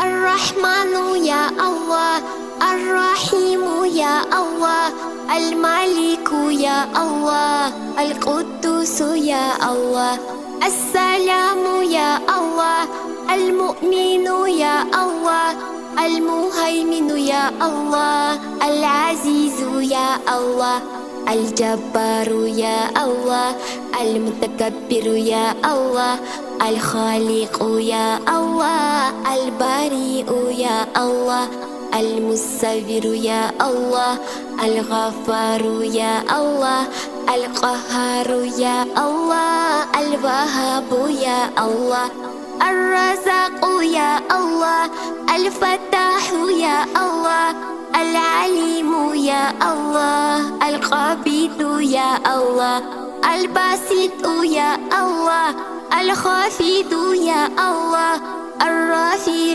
الرحمن يا الله، الرحيم يا الله، الملك يا الله، القدوس يا الله، السلام يا الله، المؤمن يا الله، المهيمن يا الله، العزيز يا الله، الجبار يا الله، المتكبر يا الله، الخالق يا الله، البارئ يا الله، المصور يا الله، الغفار يا الله، القهار يا الله، الوهاب يا الله، الرزاق يا الله، الفتاح يا الله، العليم يا الله، القابض يا الله، الباسط يا الله، الخافض يا الله، الرافع